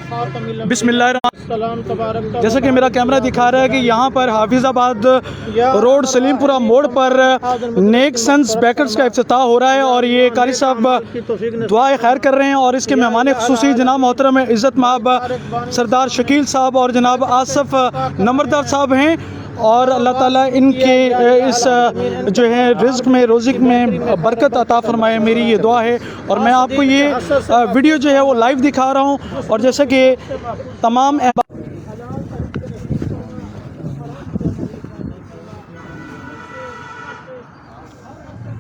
बिस्मिल्लाह। जैसा कि मेरा कैमरा दिखा रहा है कि यहाँ पर हाफिज़ाबाद रोड सलीमपुरा मोड़ पर नेक सन्स बेकर्स का इफ्तिताह हो रहा है और ये कारी साहब दुआ खैर कर रहे हैं और इसके मेहमान खुसूसी जनाब मोहतरम इज़्ज़त माब सरदार शकील साहब और जनाब आसफ़ नंबरदार साहब हैं और अल्लाह ताला इनके इस जो है रिज़्क़ में रोज़िक में बरकत अता फरमाए, मेरी ये दुआ है। और मैं आपको ये वीडियो जो है वो लाइव दिखा रहा हूँ और जैसे कि तमाम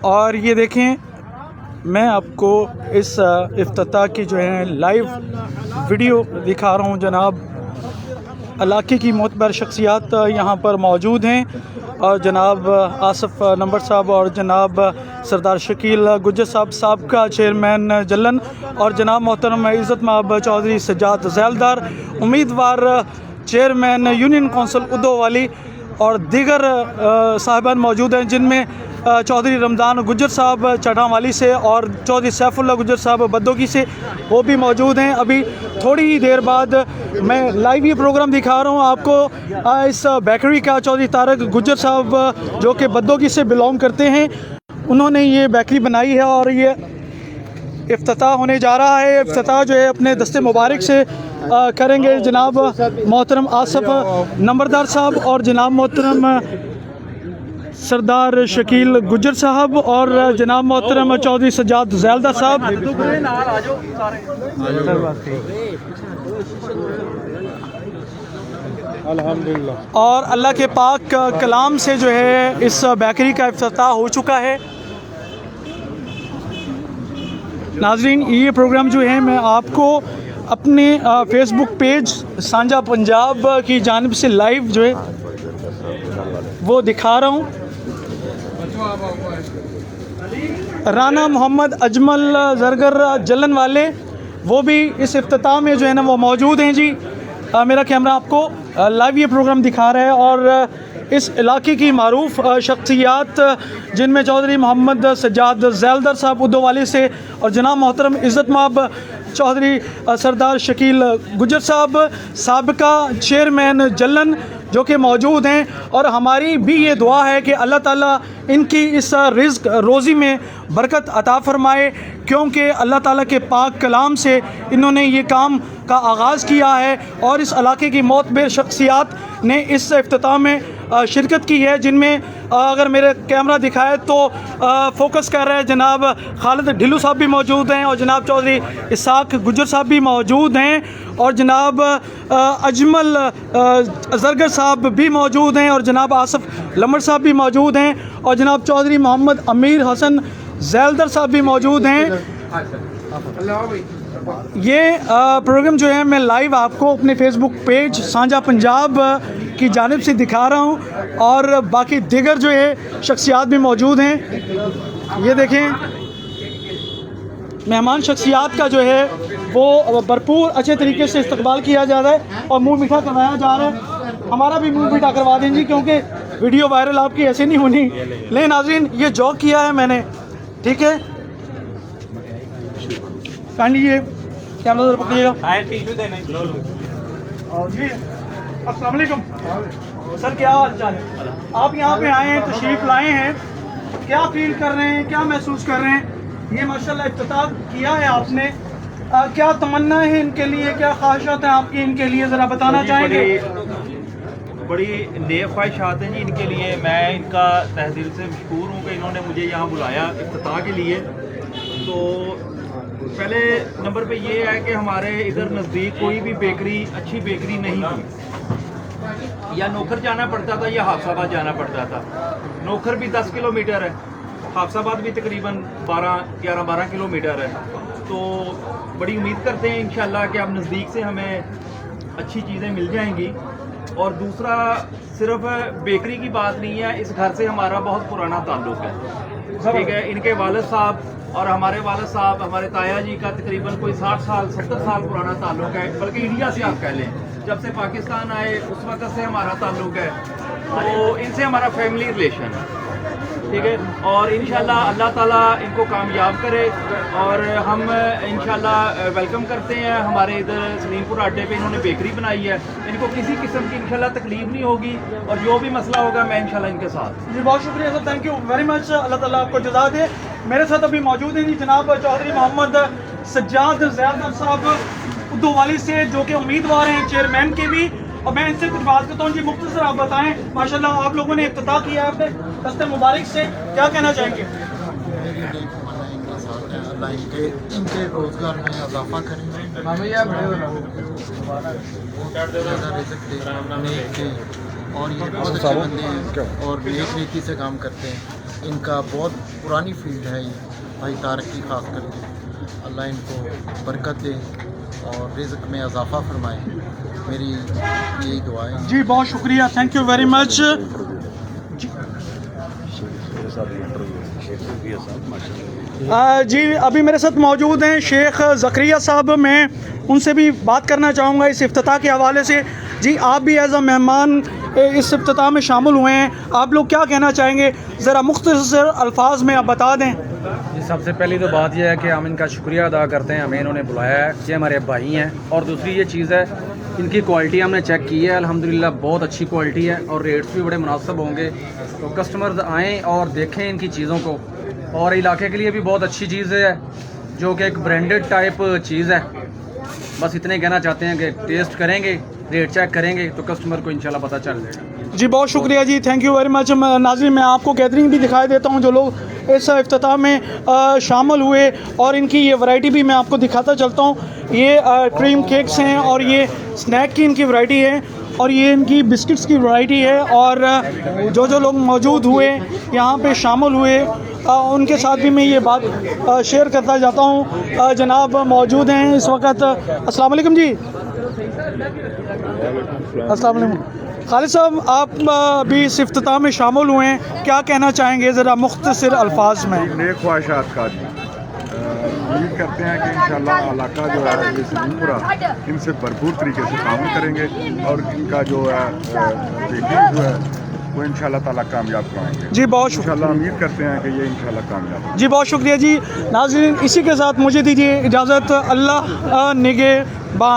और ये देखें मैं आपको इस इफ्तिताह की जो है लाइव वीडियो दिखा रहा हूँ। जनाब इलाके की मोतबर शख्सियात यहाँ पर मौजूद हैं और जनाब आसफ़ नंबर साहब और जनाब सरदार शकील गुज्जर साहब का चेयरमैन जलन और जनाब मोहतरम इज़्ज़त माब चौधरी सज्जाद ज़ैलदार उम्मीदवार चेयरमैन यूनियन कौंसिल उदोवाली और दीगर साहिबान मौजूद हैं, जिनमें चौधरी रमज़ान गुज्जर साहब चढ़ावाली से और चौधरी सैफुल्लाह गुज्जर साहब बद्दोगी से वो भी मौजूद हैं। अभी थोड़ी ही देर बाद मैं लाइव ये प्रोग्राम दिखा रहा हूँ आपको इस बेकरी का। चौधरी तारक गुज्जर साहब जो कि बद्दोगी से बिलोंग करते हैं, उन्होंने ये बेकरी बनाई है और ये इफ्तिताह होने जा रहा है। इफ्तिताह जो है अपने दस्ते मुबारक से करेंगे जनाब मोहतरम आसफ़ नंबरदार साहब और जनाब मोहतरम सरदार शकील गुज्जर साहब और जनाब मोहतरम चौधरी सज्जाद ज़ैलदार साहब। अल्हम्दुलिल्लाह। और अल्लाह के पाक कलाम से जो है इस बेकरी का इफ्तिताह हो चुका है। नाज़रीन, ये प्रोग्राम जो है मैं आपको अपने फेसबुक पेज सांझा पंजाब की जानिब से लाइव जो है वो दिखा रहा हूँ। राना मोहम्मद अजमल ज़रगर जलन वाले वो भी इस इफ्तिताह में जो है ना वो मौजूद हैं जी। मेरा कैमरा आपको लाइव ये प्रोग्राम दिखा रहा है और इस इलाके की मारूफ शख्सियात जिनमें चौधरी मोहम्मद सज्जाद ज़ैलदार साहब उदोवाली से और जनाब मोहतरम इज़्ज़त माब चौधरी सरदार शकील गुज्जर साहब साबिका चेयरमैन जलन जो कि मौजूद हैं। और हमारी भी ये दुआ है कि अल्लाह ताला इनकी इस रिज़्क़ रोज़ी में बरकत अता फ़रमाए, क्योंकि अल्लाह ताला के पाक कलाम से इन्होंने ये काम का आगाज़ किया है और इस इलाके की मोतबर शख्सियात ने इस इफ्तिताह में शिरकत की है, जिनमें अगर मेरे कैमरा दिखाए तो फोकस कर रहे हैं जनाब खालिद ढिल्लू साहब भी मौजूद हैं और जनाब चौधरी इसाक गुज्जर साहब भी मौजूद हैं और जनाब अजमल ज़रगर साहब भी मौजूद हैं और जनाब आसफ़ लम्बर साहब भी मौजूद हैं और जनाब चौधरी मोहम्मद अमीर हसन ज़ैलदार साहब भी मौजूद हैं। ये प्रोग्राम जो है मैं लाइव आपको अपने फेसबुक पेज सांझा पंजाब की जानिब से दिखा रहा हूँ और बाकी दिगर जो है शख्सियात भी मौजूद हैं। ये देखें मेहमान शख्सियात का जो है वो भरपूर अच्छे तरीके से इस्तकबाल किया जा रहा है और मुँह मीठा करवाया जा रहा है। हमारा भी मुँह मीठा करवा देंगे क्योंकि वीडियो वायरल आपकी ऐसे नहीं होनी। लेकिन नाज़रीन, ये जॉक किया है मैंने, ठीक है। काइंडली ये कैमरा पकड़िएगा। अस्सलाम वालेकुम सर, क्या हाल चाल है? आप यहाँ पे आए हैं, तशरीफ़ लाए हैं, क्या फील कर रहे हैं, क्या महसूस कर रहे हैं? ये माशाल्लाह इफ्तिताह किया है आपने, क्या तमन्ना है इनके लिए, क्या ख्वाहिशात हैं आपकी इनके लिए, ज़रा बताना चाहेंगे? बड़ी नेक ख्वाहिशात हैं जी इनके लिए। मैं इनका तहे दिल से मशकूर हूँ कि इन्होंने मुझे यहाँ बुलाया इफ्तिताह के लिए। तो पहले नंबर पे ये है कि हमारे इधर नज़दीक कोई भी बेकरी, अच्छी बेकरी नहीं थी। या नौखर जाना पड़ता था या हाफसाबाद जाना पड़ता था। नौखर भी 10 किलोमीटर है, हाफसाबाद भी तकरीबन 11-12 किलोमीटर है। तो बड़ी उम्मीद करते हैं इंशाल्लाह कि अब नज़दीक से हमें अच्छी चीज़ें मिल जाएंगी। और दूसरा, सिर्फ बेकरी की बात नहीं है, इस घर से हमारा बहुत पुराना ताल्लुक़ है, ठीक है। इनके वालिद साहब और हमारे वालिद साहब, हमारे ताया जी का तकरीबन कोई 60 साल 70 साल पुराना ताल्लुक़ है, बल्कि इंडिया से आप कह लें, जब से पाकिस्तान आए उस वक्त से हमारा ताल्लुक़ है। तो इनसे हमारा फैमिली रिलेशन है। ठीक है। और इंशाल्लाह अल्लाह ताला इनको कामयाब करे और हम इंशाल्लाह वेलकम करते हैं। हमारे इधर सलीमपुर अड्डे पे इन्होंने बेकरी बनाई है, इनको किसी किस्म की इंशाल्लाह तकलीफ नहीं होगी और जो भी मसला होगा मैं इंशाल्लाह इनके साथ। जी बहुत शुक्रिया sir, thank you very much, अल्लाह ताला आपको जज़ा दे। मेरे साथ अभी मौजूद हैं जी जनाब चौधरी मोहम्मद सज्जाद ज़ैद साहब उद्दोवाली से, जो कि उम्मीदवार हैं चेयरमैन के भी, और मैं इनसे कुछ बात करता हूँ। जी मुख्तसर आप बताएं, माशाल्लाह आप लोगों ने इफ्तिताह किया है अपने दस्ते मुबारक से, क्या कहना चाहेंगे? अल्लाह इनके रोज़गार में इजाफा करें, और ये बहुत अच्छे बंदे हैं और नेक नीति से काम करते हैं। इनका बहुत पुरानी फील्ड है ये, भाई तारक की खास करके। अल्लाह इनको बरकत दे और रिज़्क़ में इजाफा फरमाए, मेरी यही दुआ है। जी बहुत शुक्रिया, थैंक यू वेरी मच। जी अभी मेरे साथ मौजूद हैं शेख ज़करिया साहब, मैं उनसे भी बात करना चाहूँगा इस इफ्तिताह के हवाले से। जी आप भी एज अ मेहमान इस इफ्तिताह में शामिल हुए हैं, आप लोग क्या कहना चाहेंगे, ज़रा मुख्तसर अल्फाज में आप बता दें। जी सबसे पहली तो बात यह है कि हम इनका शुक्रिया अदा करते हैं, हमें इन्होंने बुलाया है, ये हमारे भाई हैं। और दूसरी ये चीज़ है, इनकी क्वालिटी हमने चेक की है, अल्हम्दुलिल्लाह बहुत अच्छी क्वालिटी है और रेट्स भी बड़े मुनासिब होंगे। तो कस्टमर्स आएँ और देखें इनकी चीज़ों को, और इलाके के लिए भी बहुत अच्छी चीज़ है, जो कि एक ब्रांडेड टाइप चीज़ है। बस इतने कहना चाहते हैं कि टेस्ट करेंगे, रेट चेक करेंगे तो कस्टमर को इंशाल्लाह पता चल जाएगा। जी बहुत शुक्रिया जी, थैंक यू वेरी मच। नाज़रीन मैं आपको गैदरिंग भी दिखाई देता हूँ, जो लोग इस इफ्तिताह में शामिल हुए, और इनकी ये वैरायटी भी मैं आपको दिखाता चलता हूँ। ये क्रीम केक्स हैं और ये स्नैक की इनकी वैरायटी है, और ये इनकी बिस्किट्स की वैरायटी है। और जो लोग मौजूद हुए यहाँ पे शामिल हुए, उनके साथ भी मैं ये बात शेयर करता जाता हूँ। जनाब मौजूद हैं इस वक्त। अस्सलाम वालेकुम जी। अस्सलाम वालेकुम खालिद साहब, आप भी इस इफ्तिताह में शामिल हुए हैं, क्या कहना चाहेंगे ज़रा मुख्तसर अल्फाज में? नेक ख्वाहिशात का जी उम्मीद करते हैं कि इंशाल्लाह इलाका जो है ये सलीमपुरा इनसे भरपूर तरीके से काम करेंगे और इनका जो है बेकिंग जो है वो इंशाल्लाह ताला कामयाब कराएंगे। जी बहुत शुक्रिया, इंशाल्लाह उम्मीद करते हैं कि ये इंशाल्लाह कामयाब। जी बहुत शुक्रिया जी। नाज़रीन इसी के साथ मुझे दीजिए इजाज़त, अल्लाह निगहबान।